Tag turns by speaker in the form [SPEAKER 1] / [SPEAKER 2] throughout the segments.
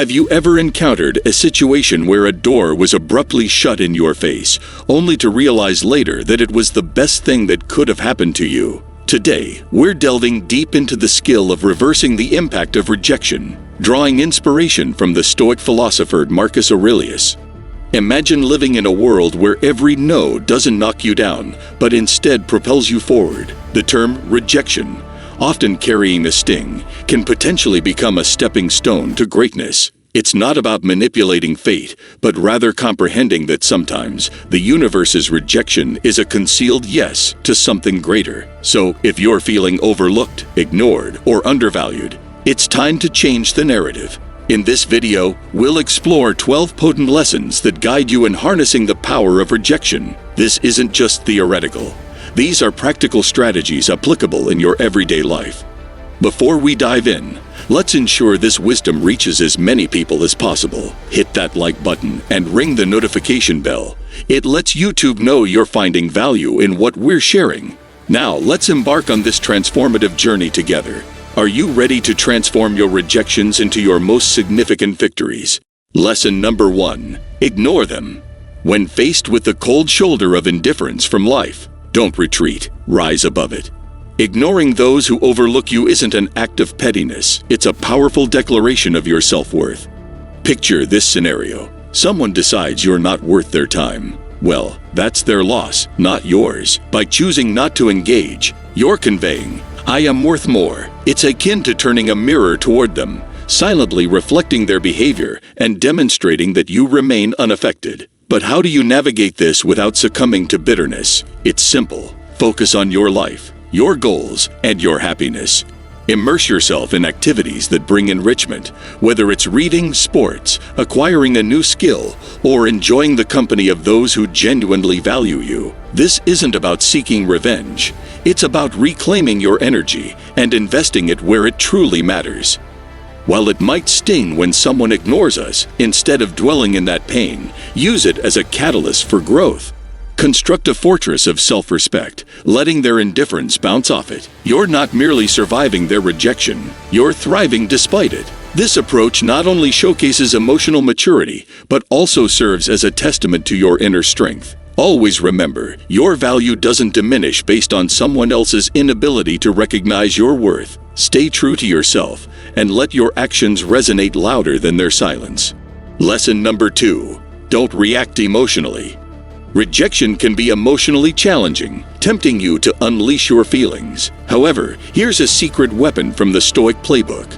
[SPEAKER 1] Have you ever encountered a situation where a door was abruptly shut in your face, only to realize later that it was the best thing that could have happened to you? Today, we're delving deep into the skill of reversing the impact of rejection, drawing inspiration from the Stoic philosopher Marcus Aurelius. Imagine living in a world where every no doesn't knock you down, but instead propels you forward. The term rejection, often carrying a sting, can potentially become a stepping stone to greatness. It's not about manipulating fate, but rather comprehending that sometimes the universe's rejection is a concealed yes to something greater. So, if you're feeling overlooked, ignored, or undervalued, it's time to change the narrative. In this video, we'll explore 12 potent lessons that guide you in harnessing the power of rejection. This isn't just theoretical. These are practical strategies applicable in your everyday life. Before we dive in, let's ensure this wisdom reaches as many people as possible. Hit that like button and ring the notification bell. It lets YouTube know you're finding value in what we're sharing. Now, let's embark on this transformative journey together. Are you ready to transform your rejections into your most significant victories? Lesson number 1. Ignore them. When faced with the cold shoulder of indifference from life, don't retreat, rise above it. Ignoring those who overlook you isn't an act of pettiness, it's a powerful declaration of your self-worth. Picture this scenario. Someone decides you're not worth their time. Well, that's their loss, not yours. By choosing not to engage, you're conveying, "I am worth more." It's akin to turning a mirror toward them, silently reflecting their behavior and demonstrating that you remain unaffected. But how do you navigate this without succumbing to bitterness? It's simple. Focus on your life, your goals, and your happiness. Immerse yourself in activities that bring enrichment, whether it's reading, sports, acquiring a new skill, or enjoying the company of those who genuinely value you. This isn't about seeking revenge. It's about reclaiming your energy and investing it where it truly matters. While it might sting when someone ignores us, instead of dwelling in that pain, use it as a catalyst for growth. Construct a fortress of self-respect, letting their indifference bounce off it. You're not merely surviving their rejection, you're thriving despite it. This approach not only showcases emotional maturity, but also serves as a testament to your inner strength. Always remember, your value doesn't diminish based on someone else's inability to recognize your worth. Stay true to yourself, and let your actions resonate louder than their silence. Lesson number 2. Don't react emotionally. Rejection can be emotionally challenging, tempting you to unleash your feelings. However, here's a secret weapon from the Stoic playbook: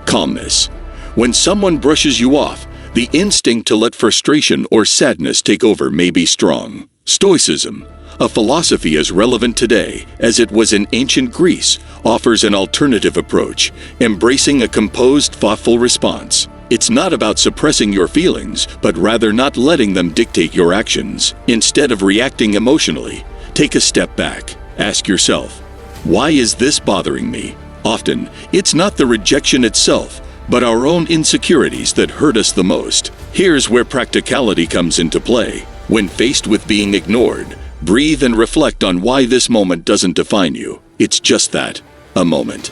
[SPEAKER 1] calmness. When someone brushes you off, the instinct to let frustration or sadness take over may be strong. Stoicism, a philosophy as relevant today as it was in ancient Greece, offers an alternative approach, embracing a composed, thoughtful response. It's not about suppressing your feelings, but rather not letting them dictate your actions. Instead of reacting emotionally, take a step back. Ask yourself, why is this bothering me? Often, it's not the rejection itself, but our own insecurities that hurt us the most. Here's where practicality comes into play. When faced with being ignored, breathe and reflect on why this moment doesn't define you. It's just that, a moment.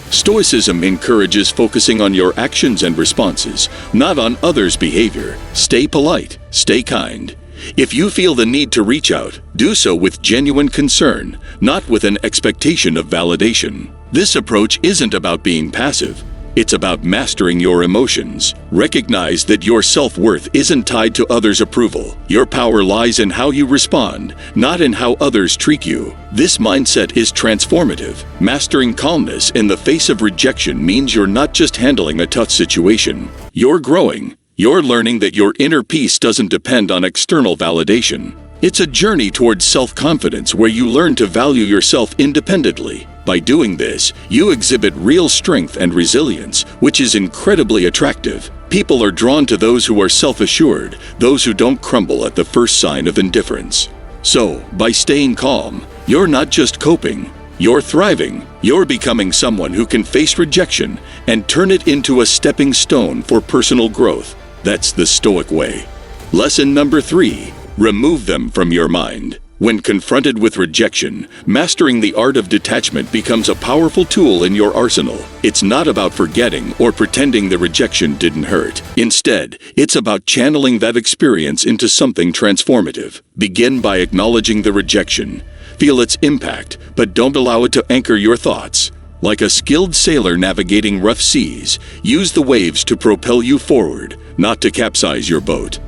[SPEAKER 1] Stoicism encourages focusing on your actions and responses, not on others' behavior. Stay polite, stay kind. If you feel the need to reach out, do so with genuine concern, not with an expectation of validation. This approach isn't about being passive. It's about mastering your emotions. Recognize that your self-worth isn't tied to others' approval. Your power lies in how you respond, not in how others treat you. This mindset is transformative. Mastering calmness in the face of rejection means you're not just handling a tough situation. You're growing. You're learning that your inner peace doesn't depend on external validation. It's a journey towards self-confidence where you learn to value yourself independently. By doing this, you exhibit real strength and resilience, which is incredibly attractive. People are drawn to those who are self-assured, those who don't crumble at the first sign of indifference. So, by staying calm, you're not just coping, you're thriving. You're becoming someone who can face rejection and turn it into a stepping stone for personal growth. That's the Stoic way. Lesson number 3. Remove them from your mind. When confronted with rejection, mastering the art of detachment becomes a powerful tool in your arsenal. It's not about forgetting or pretending the rejection didn't hurt. Instead, it's about channeling that experience into something transformative. Begin by acknowledging the rejection. Feel its impact, but don't allow it to anchor your thoughts. Like a skilled sailor navigating rough seas, use the waves to propel you forward, not to capsize your boat.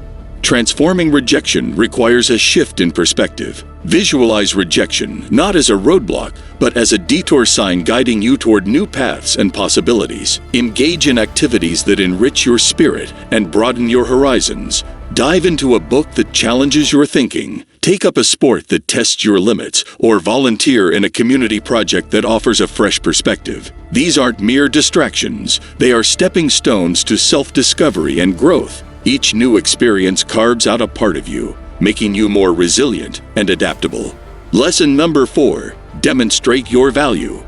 [SPEAKER 1] Transforming rejection requires a shift in perspective. Visualize rejection not as a roadblock, but as a detour sign guiding you toward new paths and possibilities. Engage in activities that enrich your spirit and broaden your horizons. Dive into a book that challenges your thinking. Take up a sport that tests your limits, or volunteer in a community project that offers a fresh perspective. These aren't mere distractions. They are stepping stones to self-discovery and growth. Each new experience carves out a part of you, making you more resilient and adaptable. Lesson number 4, demonstrate your value.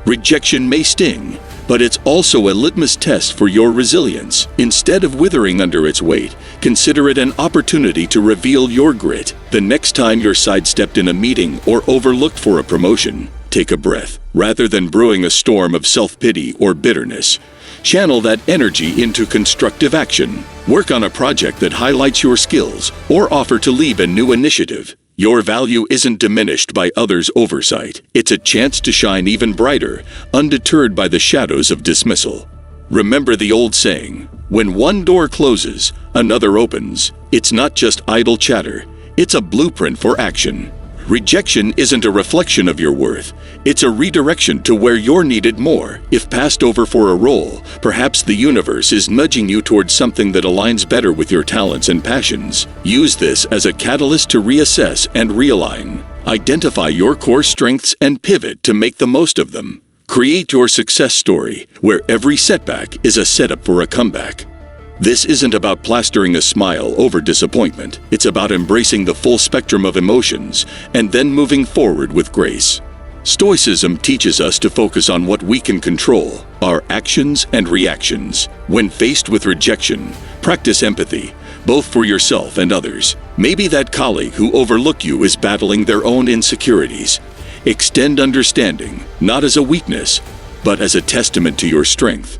[SPEAKER 1] Rejection may sting, but it's also a litmus test for your resilience. Instead of withering under its weight, consider it an opportunity to reveal your grit. The next time you're sidestepped in a meeting or overlooked for a promotion, take a breath. Rather than brewing a storm of self-pity or bitterness, channel that energy into constructive action. Work on a project that highlights your skills or offer to lead a new initiative. Your value isn't diminished by others' oversight. It's a chance to shine even brighter, undeterred by the shadows of dismissal. Remember the old saying, when one door closes, another opens. It's not just idle chatter. It's a blueprint for action. Rejection isn't a reflection of your worth. It's a redirection to where you're needed more. If passed over for a role, perhaps the universe is nudging you towards something that aligns better with your talents and passions. Use this as a catalyst to reassess and realign. Identify your core strengths and pivot to make the most of them. Create your success story, where every setback is a setup for a comeback. This isn't about plastering a smile over disappointment. It's about embracing the full spectrum of emotions and then moving forward with grace. Stoicism teaches us to focus on what we can control, our actions and reactions. When faced with rejection, practice empathy, both for yourself and others. Maybe that colleague who overlooked you is battling their own insecurities. Extend understanding, not as a weakness, but as a testament to your strength.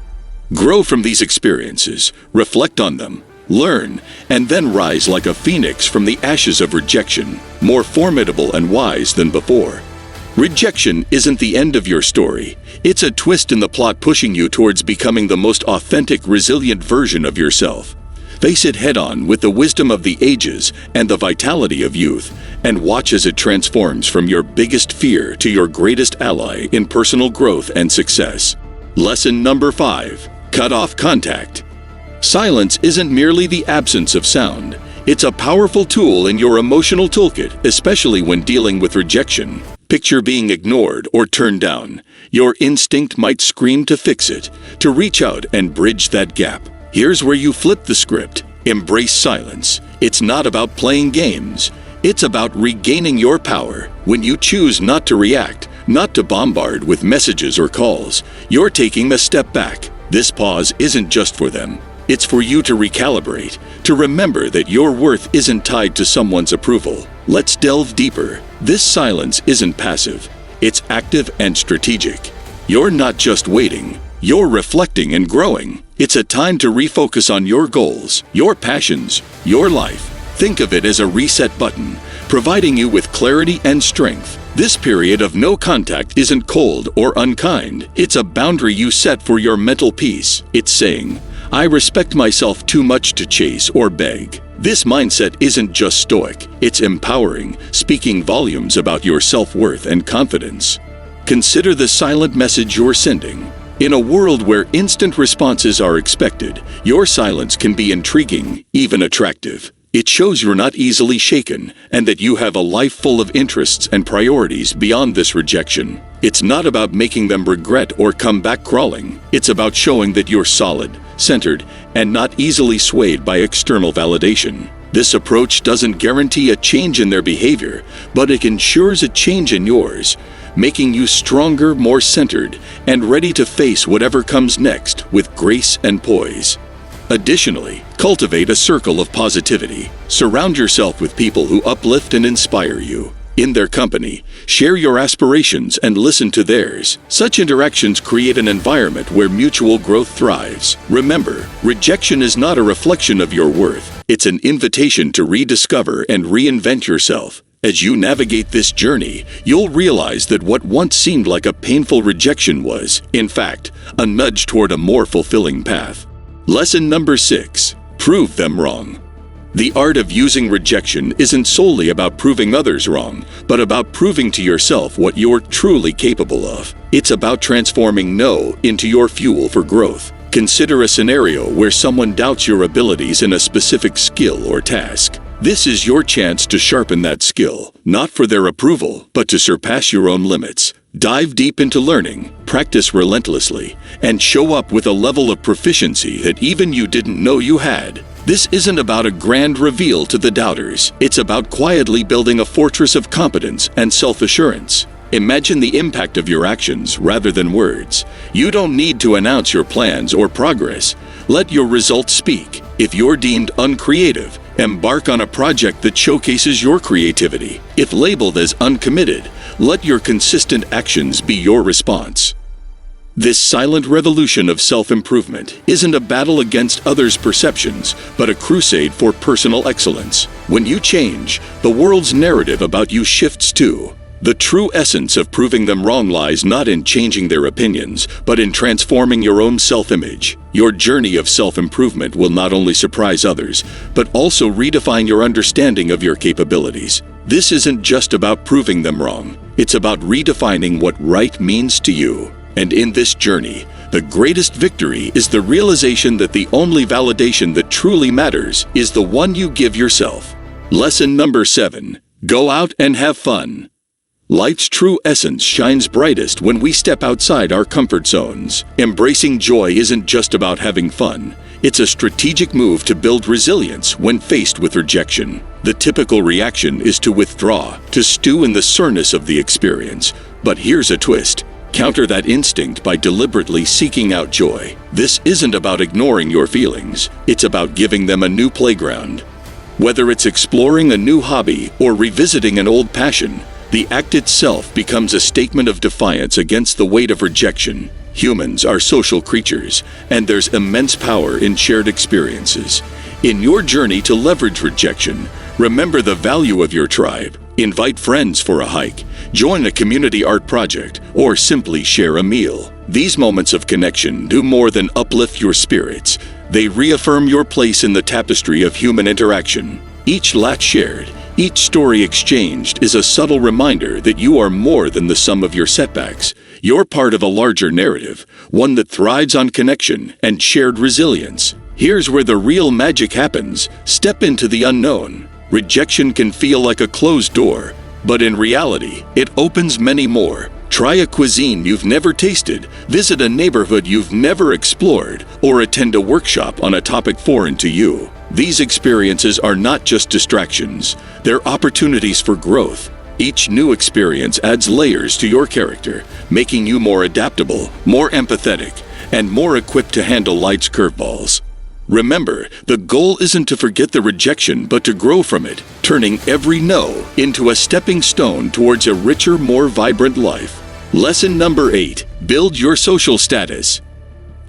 [SPEAKER 1] Grow from these experiences, reflect on them, learn, and then rise like a phoenix from the ashes of rejection, more formidable and wise than before. Rejection isn't the end of your story. It's a twist in the plot pushing you towards becoming the most authentic, resilient version of yourself. Face it head-on with the wisdom of the ages and the vitality of youth, and watch as it transforms from your biggest fear to your greatest ally in personal growth and success. Lesson number 5. Cut off contact. Silence isn't merely the absence of sound. It's a powerful tool in your emotional toolkit, especially when dealing with rejection. Picture being ignored or turned down. Your instinct might scream to fix it, to reach out and bridge that gap. Here's where you flip the script. Embrace silence. It's not about playing games. It's about regaining your power. When you choose not to react, not to bombard with messages or calls, you're taking a step back. This pause isn't just for them. It's for you to recalibrate, to remember that your worth isn't tied to someone's approval. Let's delve deeper. This silence isn't passive. It's active and strategic. You're not just waiting. You're reflecting and growing. It's a time to refocus on your goals, your passions, your life. Think of it as a reset button, providing you with clarity and strength. This period of no contact isn't cold or unkind. It's a boundary you set for your mental peace. It's saying, I respect myself too much to chase or beg. This mindset isn't just stoic. It's empowering, speaking volumes about your self-worth and confidence. Consider the silent message you're sending. In a world where instant responses are expected, your silence can be intriguing, even attractive. It shows you're not easily shaken and that you have a life full of interests and priorities beyond this rejection. It's not about making them regret or come back crawling. It's about showing that you're solid, centered, and not easily swayed by external validation. This approach doesn't guarantee a change in their behavior, but it ensures a change in yours, making you stronger, more centered, and ready to face whatever comes next with grace and poise. Additionally, cultivate a circle of positivity. Surround yourself with people who uplift and inspire you. In their company, share your aspirations and listen to theirs. Such interactions create an environment where mutual growth thrives. Remember, rejection is not a reflection of your worth. It's an invitation to rediscover and reinvent yourself. As you navigate this journey, you'll realize that what once seemed like a painful rejection was, in fact, a nudge toward a more fulfilling path. Lesson number 6. Prove them wrong. The art of using rejection isn't solely about proving others wrong, but about proving to yourself what you're truly capable of. It's about transforming no into your fuel for growth. Consider a scenario where someone doubts your abilities in a specific skill or task. This is your chance to sharpen that skill, not for their approval, but to surpass your own limits. Dive deep into learning, practice relentlessly, and show up with a level of proficiency that even you didn't know you had. This isn't about a grand reveal to the doubters. It's about quietly building a fortress of competence and self-assurance. Imagine the impact of your actions rather than words. You don't need to announce your plans or progress. Let your results speak. If you're deemed uncreative, embark on a project that showcases your creativity. If labeled as uncommitted, let your consistent actions be your response. This silent revolution of self-improvement isn't a battle against others' perceptions, but a crusade for personal excellence. When you change, the world's narrative about you shifts too. The true essence of proving them wrong lies not in changing their opinions, but in transforming your own self-image. Your journey of self-improvement will not only surprise others, but also redefine your understanding of your capabilities. This isn't just about proving them wrong. It's about redefining what right means to you. And in this journey, the greatest victory is the realization that the only validation that truly matters is the one you give yourself. Lesson number 7. Go out and have fun. Life's true essence shines brightest when we step outside our comfort zones. Embracing joy isn't just about having fun. It's a strategic move to build resilience when faced with rejection. The typical reaction is to withdraw, to stew in the soreness of the experience. But here's a twist. Counter that instinct by deliberately seeking out joy. This isn't about ignoring your feelings. It's about giving them a new playground. Whether it's exploring a new hobby or revisiting an old passion, the act itself becomes a statement of defiance against the weight of rejection. Humans are social creatures, and there's immense power in shared experiences. In your journey to leverage rejection, remember the value of your tribe. Invite friends for a hike, join a community art project, or simply share a meal. These moments of connection do more than uplift your spirits. They reaffirm your place in the tapestry of human interaction. Each laugh shared, each story exchanged is a subtle reminder that you are more than the sum of your setbacks. You're part of a larger narrative, one that thrives on connection and shared resilience. Here's where the real magic happens. Step into the unknown. Rejection can feel like a closed door, but in reality, it opens many more. Try a cuisine you've never tasted, visit a neighborhood you've never explored, or attend a workshop on a topic foreign to you. These experiences are not just distractions, they're opportunities for growth. Each new experience adds layers to your character, making you more adaptable, more empathetic, and more equipped to handle life's curveballs. Remember, the goal isn't to forget the rejection, but to grow from it, turning every no into a stepping stone towards a richer, more vibrant life. Lesson number 8. Build your social status.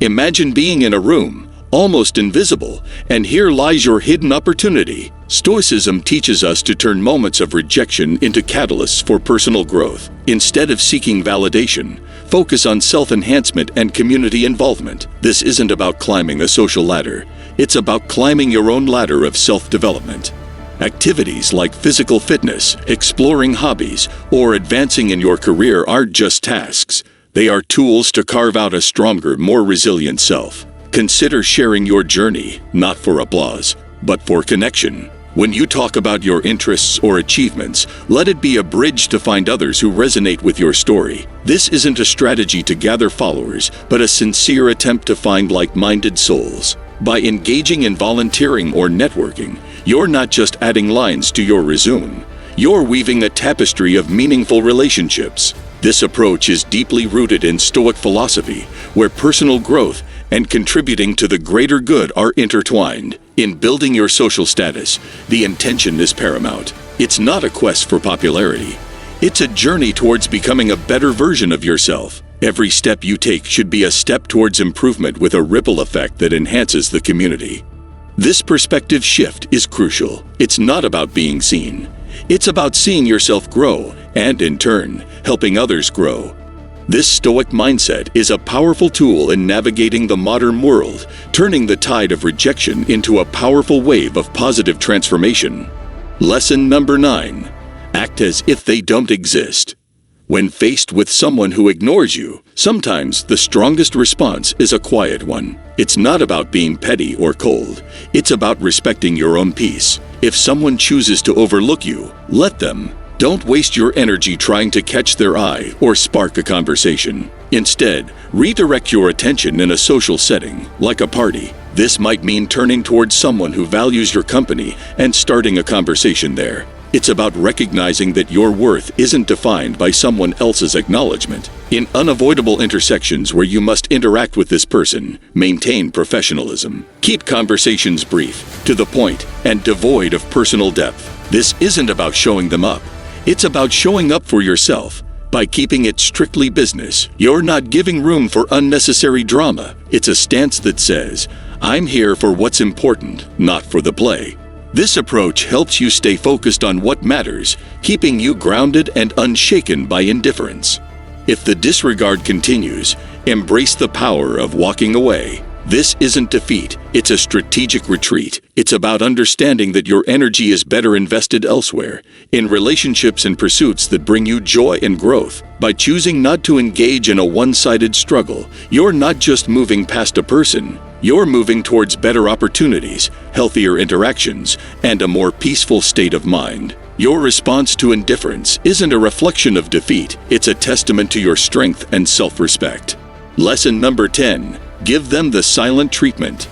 [SPEAKER 1] Imagine being in a room, almost invisible, and here lies your hidden opportunity. Stoicism teaches us to turn moments of rejection into catalysts for personal growth. Instead of seeking validation, focus on self-enhancement and community involvement. This isn't about climbing a social ladder. It's about climbing your own ladder of self-development. Activities like physical fitness, exploring hobbies, or advancing in your career aren't just tasks. They are tools to carve out a stronger, more resilient self. Consider sharing your journey, not for applause, but for connection. When you talk about your interests or achievements, let it be a bridge to find others who resonate with your story. This isn't a strategy to gather followers, but a sincere attempt to find like-minded souls. By engaging in volunteering or networking, you're not just adding lines to your resume. You're weaving a tapestry of meaningful relationships. This approach is deeply rooted in Stoic philosophy, where personal growth and contributing to the greater good are intertwined. In building your social status, the intention is paramount. It's not a quest for popularity. It's a journey towards becoming a better version of yourself. Every step you take should be a step towards improvement with a ripple effect that enhances the community. This perspective shift is crucial. It's not about being seen. It's about seeing yourself grow and, in turn, helping others grow. This Stoic mindset is a powerful tool in navigating the modern world, turning the tide of rejection into a powerful wave of positive transformation. Lesson number 9. Act as if they don't exist. When faced with someone who ignores you, sometimes the strongest response is a quiet one. It's not about being petty or cold. It's about respecting your own peace. If someone chooses to overlook you, let them. Don't waste your energy trying to catch their eye or spark a conversation. Instead, redirect your attention in a social setting, like a party. This might mean turning towards someone who values your company and starting a conversation there. It's about recognizing that your worth isn't defined by someone else's acknowledgement. In unavoidable intersections where you must interact with this person, maintain professionalism. Keep conversations brief, to the point, and devoid of personal depth. This isn't about showing them up. It's about showing up for yourself. By keeping it strictly business, you're not giving room for unnecessary drama. It's a stance that says, I'm here for what's important, not for the play. This approach helps you stay focused on what matters, keeping you grounded and unshaken by indifference. If the disregard continues, embrace the power of walking away. This isn't defeat, it's a strategic retreat. It's about understanding that your energy is better invested elsewhere, in relationships and pursuits that bring you joy and growth. By choosing not to engage in a one-sided struggle, you're not just moving past a person, you're moving towards better opportunities, healthier interactions, and a more peaceful state of mind. Your response to indifference isn't a reflection of defeat, it's a testament to your strength and self-respect. Lesson number 10. Give them the silent treatment.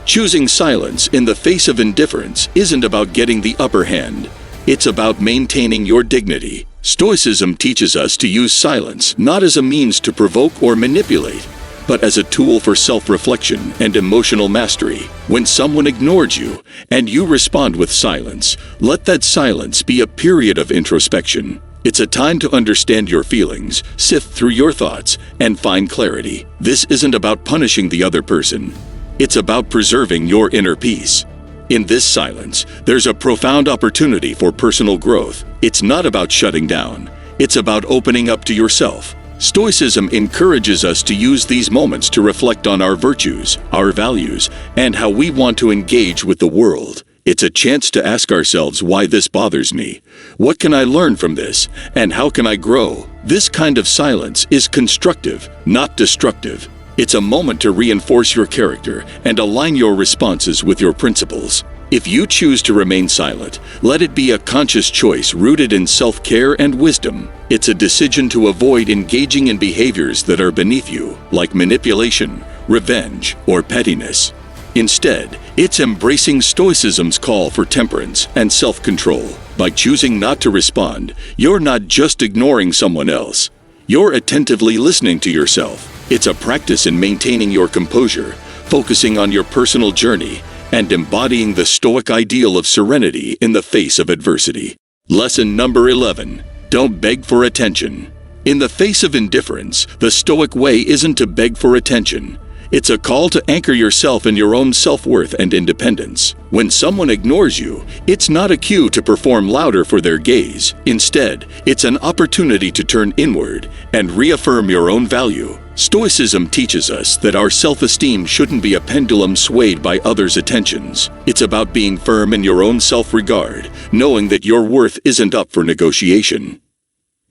[SPEAKER 1] Choosing silence in the face of indifference isn't about getting the upper hand. It's about maintaining your dignity. Stoicism teaches us to use silence not as a means to provoke or manipulate, but as a tool for self-reflection and emotional mastery. When someone ignores you and you respond with silence, let that silence be a period of introspection. It's a time to understand your feelings, sift through your thoughts, and find clarity. This isn't about punishing the other person. It's about preserving your inner peace. In this silence, there's a profound opportunity for personal growth. It's not about shutting down. It's about opening up to yourself. Stoicism encourages us to use these moments to reflect on our virtues, our values, and how we want to engage with the world. It's a chance to ask ourselves why this bothers me. What can I learn from this? And how can I grow? This kind of silence is constructive, not destructive. It's a moment to reinforce your character and align your responses with your principles. If you choose to remain silent, let it be a conscious choice rooted in self-care and wisdom. It's a decision to avoid engaging in behaviors that are beneath you, like manipulation, revenge, or pettiness. Instead, it's embracing Stoicism's call for temperance and self-control. By choosing not to respond, you're not just ignoring someone else. You're attentively listening to yourself. It's a practice in maintaining your composure, focusing on your personal journey, and embodying the Stoic ideal of serenity in the face of adversity. Lesson number 11. Don't beg for attention. In the face of indifference, the Stoic way isn't to beg for attention. It's a call to anchor yourself in your own self-worth and independence. When someone ignores you, it's not a cue to perform louder for their gaze. Instead, it's an opportunity to turn inward and reaffirm your own value. Stoicism teaches us that our self-esteem shouldn't be a pendulum swayed by others' attentions. It's about being firm in your own self-regard, knowing that your worth isn't up for negotiation.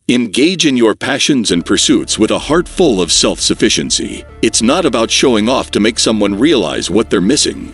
[SPEAKER 1] Engage in your passions and pursuits with a heart full of self-sufficiency. It's not about showing off to make someone realize what they're missing.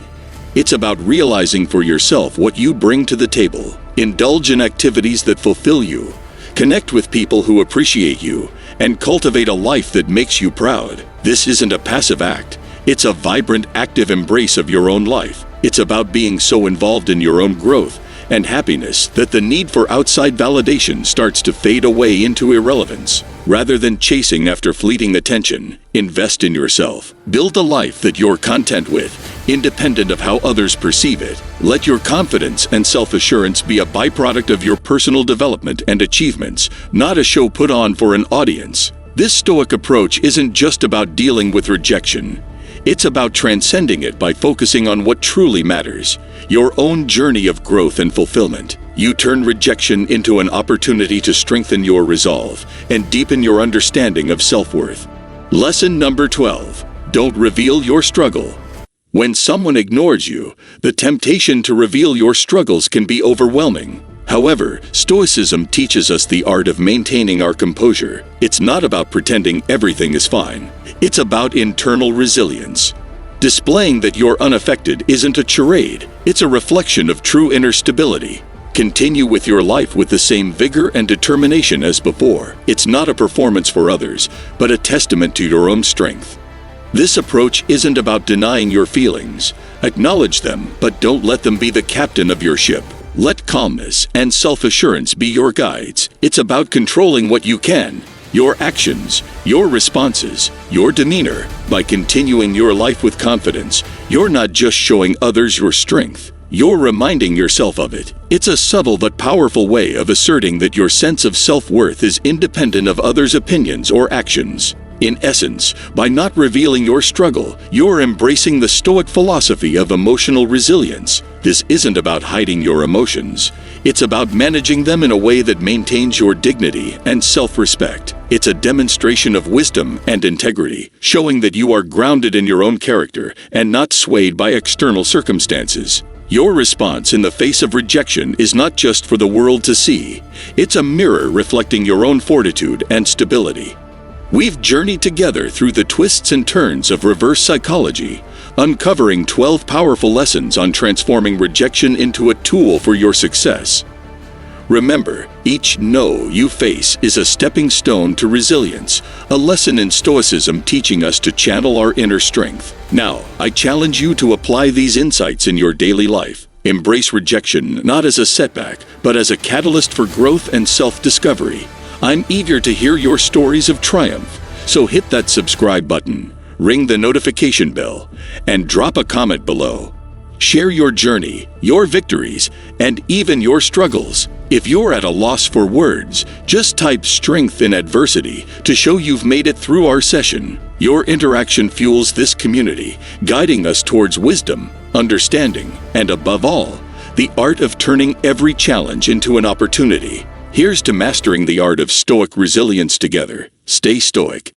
[SPEAKER 1] It's about realizing for yourself what you bring to the table. Indulge in activities that fulfill you. Connect with people who appreciate you, and cultivate a life that makes you proud. This isn't a passive act. It's a vibrant, active embrace of your own life. It's about being so involved in your own growth and happiness that the need for outside validation starts to fade away into irrelevance. Rather than chasing after fleeting attention, invest in yourself. Build a life that you're content with independent of how others perceive it. Let your confidence and self-assurance be a byproduct of your personal development and achievements, not a show put on for an audience. This Stoic approach isn't just about dealing with rejection. It's about transcending it by focusing on what truly matters, your own journey of growth and fulfillment. You turn rejection into an opportunity to strengthen your resolve and deepen your understanding of self-worth. Lesson number 12. Don't reveal your struggle. When someone ignores you, the temptation to reveal your struggles can be overwhelming. However, Stoicism teaches us the art of maintaining our composure. It's not about pretending everything is fine. It's about internal resilience. Displaying that you're unaffected isn't a charade. It's a reflection of true inner stability. Continue with your life with the same vigor and determination as before. It's not a performance for others, but a testament to your own strength. This approach isn't about denying your feelings. Acknowledge them, but don't let them be the captain of your ship. Let calmness and self-assurance be your guides. It's about controlling what you can, your actions, your responses, your demeanor. By continuing your life with confidence, you're not just showing others your strength, you're reminding yourself of it. It's a subtle but powerful way of asserting that your sense of self-worth is independent of others' opinions or actions. In essence, by not revealing your struggle, you're embracing the Stoic philosophy of emotional resilience. This isn't about hiding your emotions. It's about managing them in a way that maintains your dignity and self-respect. It's a demonstration of wisdom and integrity, showing that you are grounded in your own character and not swayed by external circumstances. Your response in the face of rejection is not just for the world to see. It's a mirror reflecting your own fortitude and stability. We've journeyed together through the twists and turns of reverse psychology, uncovering 12 powerful lessons on transforming rejection into a tool for your success. Remember, each no you face is a stepping stone to resilience, a lesson in Stoicism teaching us to channel our inner strength. Now, I challenge you to apply these insights in your daily life. Embrace rejection not as a setback, but as a catalyst for growth and self-discovery. I'm eager to hear your stories of triumph, so hit that subscribe button, ring the notification bell, and drop a comment below. Share your journey, your victories, and even your struggles. If you're at a loss for words, just type strength in adversity to show you've made it through our session. Your interaction fuels this community, guiding us towards wisdom, understanding, and above all, the art of turning every challenge into an opportunity. Here's to mastering the art of Stoic resilience together. Stay Stoic.